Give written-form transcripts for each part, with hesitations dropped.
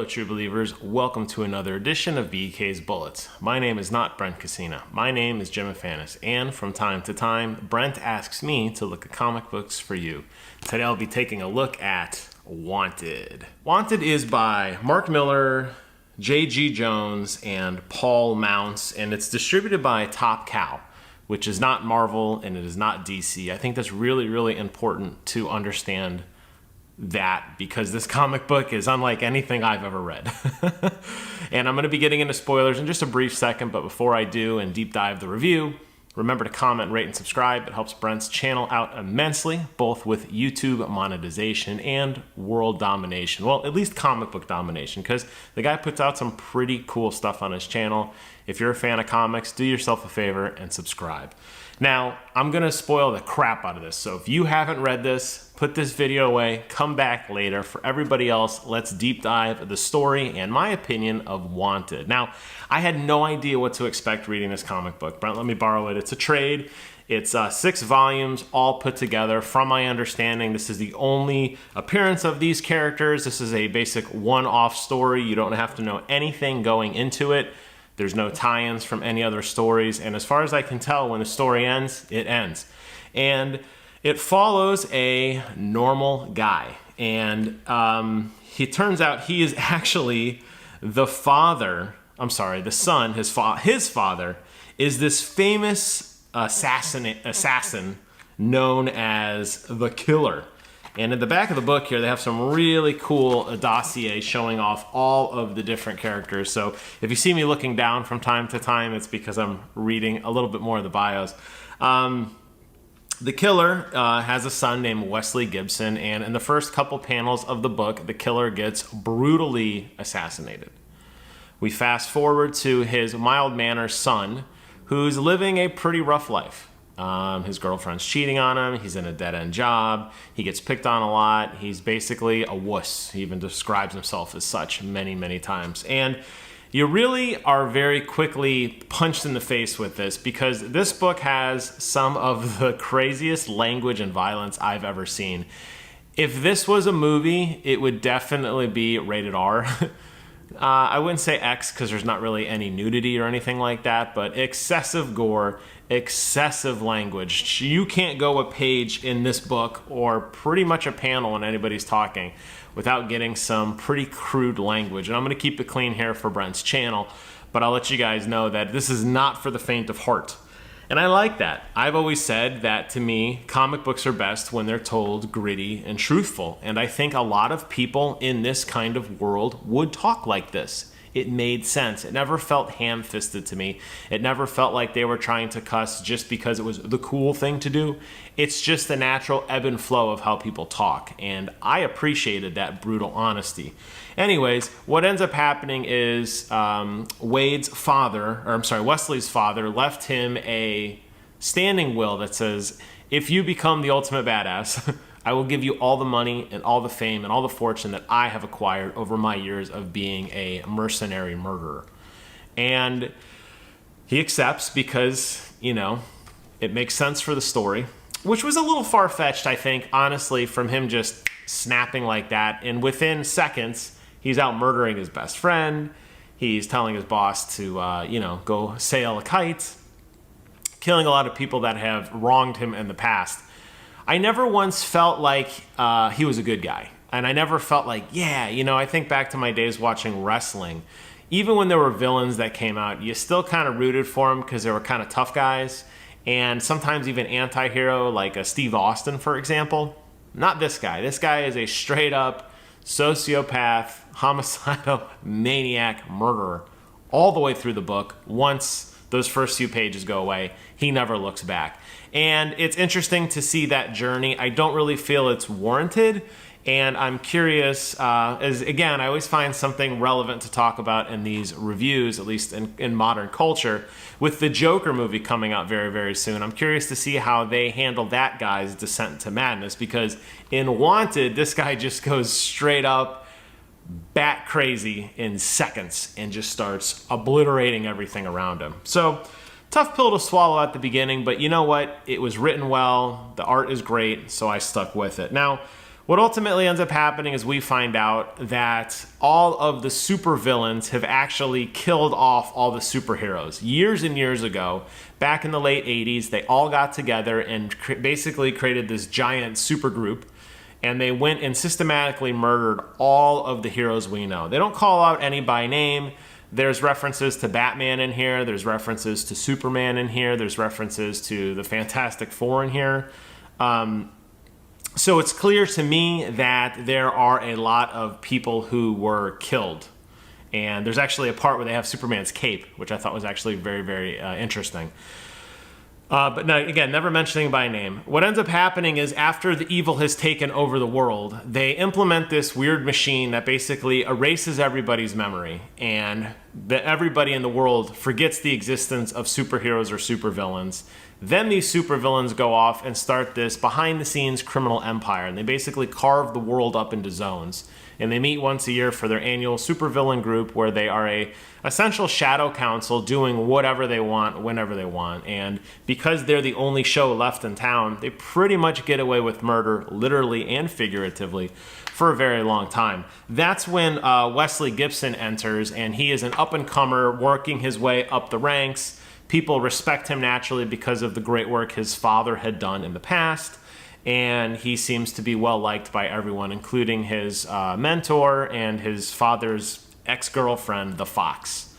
Hello, true believers. Welcome to another edition of BK's Bullets. My name is not Brent Casina. My name is Jim Afanis, and from time to time, Brent asks me to look at comic books for you. Today, I'll be taking a look at Wanted. Wanted is by Mark Millar, J.G. Jones, and Paul Mounts, and it's distributed by Top Cow, which is not Marvel and it is not DC. I think that's really, really important to understand that, because this comic book is unlike anything I've ever read. And I'm going to be getting into spoilers in just a brief second, but before I do and deep dive the review, remember to comment, rate, and subscribe. It helps Brent's channel out immensely, both with YouTube monetization and world domination. Well, at least comic book domination, because the guy puts out some pretty cool stuff on his channel. If you're a fan of comics, do yourself a favor and subscribe. Now, I'm going to spoil the crap out of this, so if you haven't read this, put this video away, come back later. For everybody else, let's deep dive the story and my opinion of Wanted. Now, I had no idea what to expect reading this comic book. Brent, let me borrow it. It's a trade. It's 6 volumes all put together. From my understanding, this is the only appearance of these characters. This is a basic one-off story. You don't have to know anything going into it. There's no tie-ins from any other stories. And as far as I can tell, when the story ends, it ends. And it follows a normal guy. And he turns out he is actually the father, I'm sorry, the son, his father is this famous assassin known as the Killer. And in the back of the book here, they have some really cool dossier showing off all of the different characters. So if you see me looking down from time to time, it's because I'm reading a little bit more of the bios. The Killer has a son named Wesley Gibson, and in the first couple panels of the book, the Killer gets brutally assassinated. We fast forward to his mild-mannered son, who's living a pretty rough life. His girlfriend's cheating on him. He's in a dead-end job. He gets picked on a lot. He's basically a wuss. He even describes himself as such many, many times. And you really are very quickly punched in the face with this, because this book has some of the craziest language and violence I've ever seen. If this was a movie, it would definitely be rated R. I wouldn't say X because there's not really any nudity or anything like that, but excessive gore, excessive language. You can't go a page in this book or pretty much a panel when anybody's talking without getting some pretty crude language. And I'm going to keep it clean here for Brent's channel, but I'll let you guys know that this is not for the faint of heart. And I like that. I've always said that, to me, comic books are best when they're told gritty and truthful. And I think a lot of people in this kind of world would talk like this. It made sense. It never felt ham-fisted to me. It never felt like they were trying to cuss just because it was the cool thing to do. It's just the natural ebb and flow of how people talk. And I appreciated that brutal honesty. Anyways, what ends up happening is Wesley's father left him a standing will that says, if you become the ultimate badass, I will give you all the money and all the fame and all the fortune that I have acquired over my years of being a mercenary murderer. And he accepts because, you know, it makes sense for the story, which was a little far-fetched, I think, honestly, from him just snapping like that. And within seconds, he's out murdering his best friend. He's telling his boss to, go sail a kite, killing a lot of people that have wronged him in the past. I never once felt like he was a good guy. And I never felt like, I think back to my days watching wrestling. Even when there were villains that came out, you still kind of rooted for them because they were kind of tough guys. And sometimes even anti-hero, like a Steve Austin, for example. Not this guy. This guy is a straight-up sociopath, homicidal, maniac, murderer all the way through the book. Once those first few pages go away, he never looks back. And it's interesting to see that journey. I don't really feel it's warranted, and I'm curious, as again, I always find something relevant to talk about in these reviews, at least in modern culture. With the Joker movie coming out very, very soon, I'm curious to see how they handle that guy's descent to madness, because in Wanted, this guy just goes straight up bat crazy in seconds and just starts obliterating everything around him. So, tough pill to swallow at the beginning, but you know what? It was written well, the art is great, so I stuck with it. Now, What ultimately ends up happening is we find out that all of the supervillains have actually killed off all the superheroes. Years and years ago, back in the late 80s, they all got together and basically created this giant supergroup, and they went and systematically murdered all of the heroes we know. They don't call out any by name. There's references to Batman in here. There's references to Superman in here. There's references to the Fantastic Four in here. So it's clear to me that there are a lot of people who were killed. And there's actually a part where they have Superman's cape, which I thought was actually very, very interesting. But no, again, never mentioning by name. What ends up happening is after the evil has taken over the world, they implement this weird machine that basically erases everybody's memory, and that everybody in the world forgets the existence of superheroes or supervillains. Then these supervillains go off and start this behind-the-scenes criminal empire, and they basically carve the world up into zones. And they meet once a year for their annual supervillain group, where they are a essential shadow council doing whatever they want, whenever they want. And because they're the only show left in town, they pretty much get away with murder, literally and figuratively, for a very long time. That's when Wesley Gibson enters, and he is an up-and-comer working his way up the ranks. People respect him naturally because of the great work his father had done in the past. And he seems to be well liked by everyone, including his mentor and his father's ex-girlfriend, the Fox.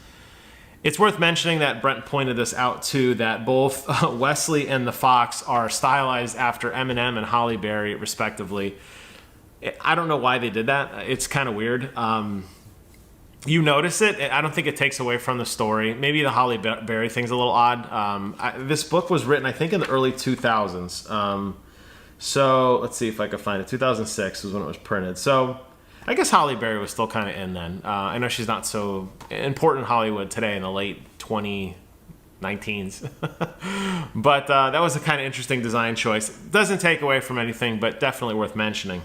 It's worth mentioning that Brent pointed this out too, that both Wesley and the Fox are stylized after Eminem and Halle Berry, respectively. I don't know why they did that. It's kind of weird. You notice it. I don't think it takes away from the story. Maybe the Halle Berry thing's a little odd. This book was written, I think, in the early 2000s. So let's see if I can find it. 2006 was when it was printed. So I guess Halle Berry was still kind of in then. I know she's not so important in Hollywood today in the late 2019s. But that was a kind of interesting design choice. Doesn't take away from anything, but definitely worth mentioning.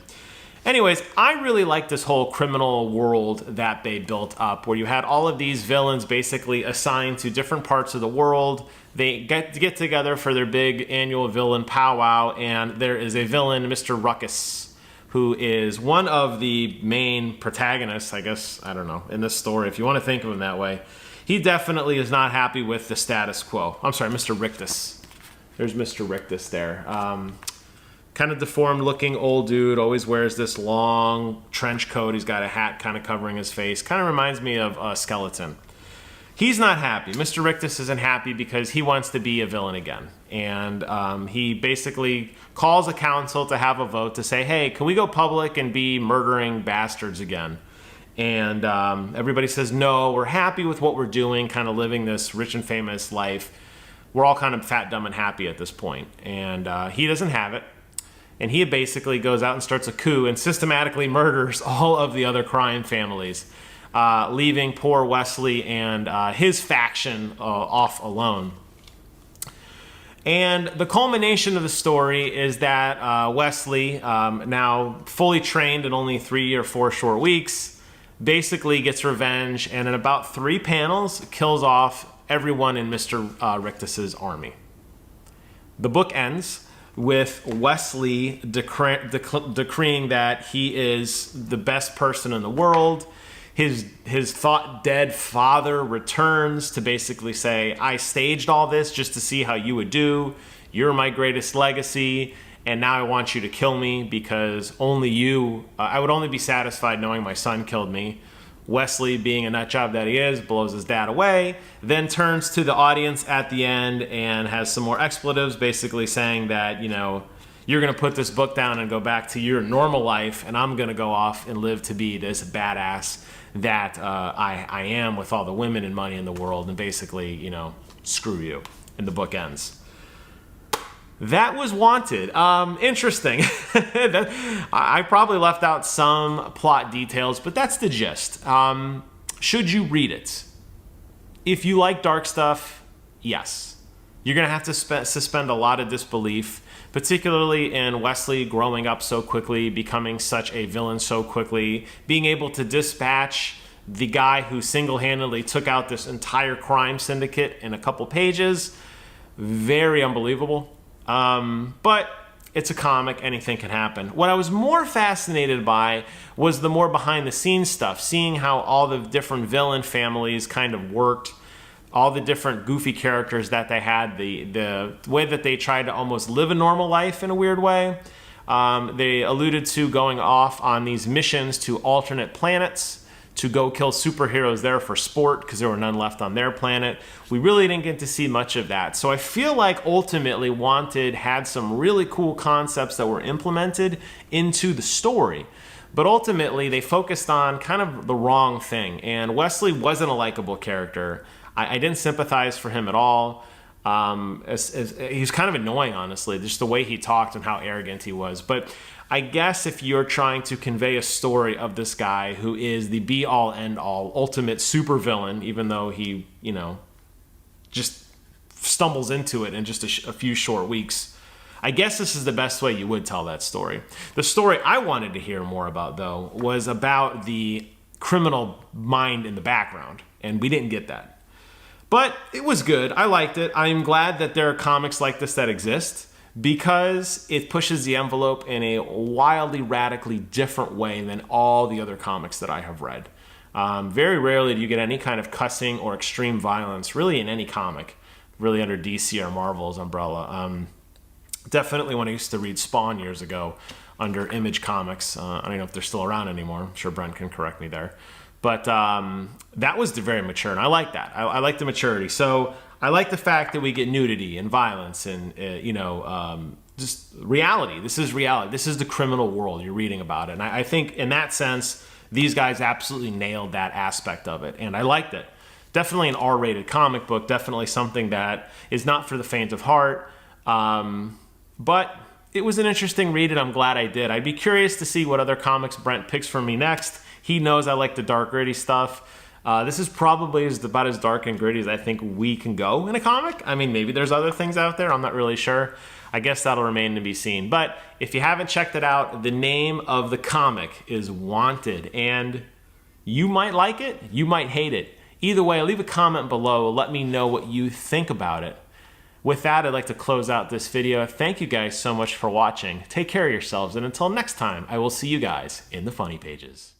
Anyways, I really like this whole criminal world that they built up, where you had all of these villains basically assigned to different parts of the world. They get together for their big annual villain powwow, and there is a villain, Mr. Ruckus, who is one of the main protagonists, I guess, I don't know, in this story, if you want to think of him that way. He definitely is not happy with the status quo. I'm sorry, Mr. Rictus. There's Mr. Rictus there. Kind of deformed looking old dude, always wears this long trench coat. He's got a hat kind of covering his face. Kind of reminds me of a skeleton. He's not happy. Mr. Rictus isn't happy because he wants to be a villain again. And he basically calls a council to have a vote to say, hey, can we go public and be murdering bastards again? And everybody says, no, we're happy with what we're doing, kind of living this rich and famous life. We're all kind of fat, dumb, and happy at this point. And he doesn't have it. And he basically goes out and starts a coup and systematically murders all of the other crime families, leaving poor Wesley and his faction off alone. And the culmination of the story is that Wesley, now fully trained in only 3 or 4 short weeks, basically gets revenge, and in about 3 panels kills off everyone in Mr. Rictus's army. The book ends with Wesley decreeing that he is the best person in the world. His thought dead father returns to basically say, I staged all this just to see how you would do. You're my greatest legacy, and now I want you to kill me because only you, I would only be satisfied knowing my son killed me. Wesley, being a nut job that he is, blows his dad away, then turns to the audience at the end and has some more expletives, basically saying that, you know, you're going to put this book down and go back to your normal life, and I'm going to go off and live to be this badass that I am, with all the women and money in the world, and basically, you know, screw you. And the book ends. That was Wanted. Interesting. I probably left out some plot details, but that's the gist. Should you read it? If you like dark stuff, yes. You're going to have to suspend a lot of disbelief, particularly in Wesley growing up so quickly, becoming such a villain so quickly, being able to dispatch the guy who single-handedly took out this entire crime syndicate in a couple pages. Very unbelievable. But it's a comic, anything can happen. What I was more fascinated by was the more behind the scenes stuff, seeing how all the different villain families kind of worked, all the different goofy characters that they had, the way that they tried to almost live a normal life in a weird way. They alluded to going off on these missions to alternate planets to go kill superheroes there for sport because there were none left on their planet. We really didn't get to see much of that. So I feel like ultimately Wanted had some really cool concepts that were implemented into the story. But ultimately they focused on kind of the wrong thing. And Wesley wasn't a likable character. I didn't sympathize for him at all. He was kind of annoying, honestly, just the way he talked and how arrogant he was. But I guess if you're trying to convey a story of this guy who is the be-all, end-all, ultimate supervillain, even though he, you know, just stumbles into it in just a few short weeks, I guess this is the best way you would tell that story. The story I wanted to hear more about, though, was about the criminal mind in the background, and we didn't get that. But it was good. I liked it. I'm glad that there are comics like this that exist because it pushes the envelope in a wildly, radically different way than all the other comics that I have read. Very rarely do you get any kind of cussing or extreme violence, really in any comic, really under DC or Marvel's umbrella. Definitely when I used to read Spawn years ago under Image Comics. I don't know if they're still around anymore. I'm sure Brent can correct me there. But that was very mature, and I like that. I like the maturity. So I like the fact that we get nudity and violence and, just reality. This is reality. This is the criminal world. You're reading about it. And I think in that sense, these guys absolutely nailed that aspect of it, and I liked it. Definitely an R-rated comic book, definitely something that is not for the faint of heart, but it was an interesting read, and I'm glad I did. I'd be curious to see what other comics Brent picks for me next. He knows I like the dark, gritty stuff. This is probably about as dark and gritty as I think we can go in a comic. I mean, maybe there's other things out there. I'm not really sure. I guess that'll remain to be seen. But if you haven't checked it out, the name of the comic is Wanted. And you might like it. You might hate it. Either way, leave a comment below. Let me know what you think about it. With that, I'd like to close out this video. Thank you guys so much for watching. Take care of yourselves. And until next time, I will see you guys in the funny pages.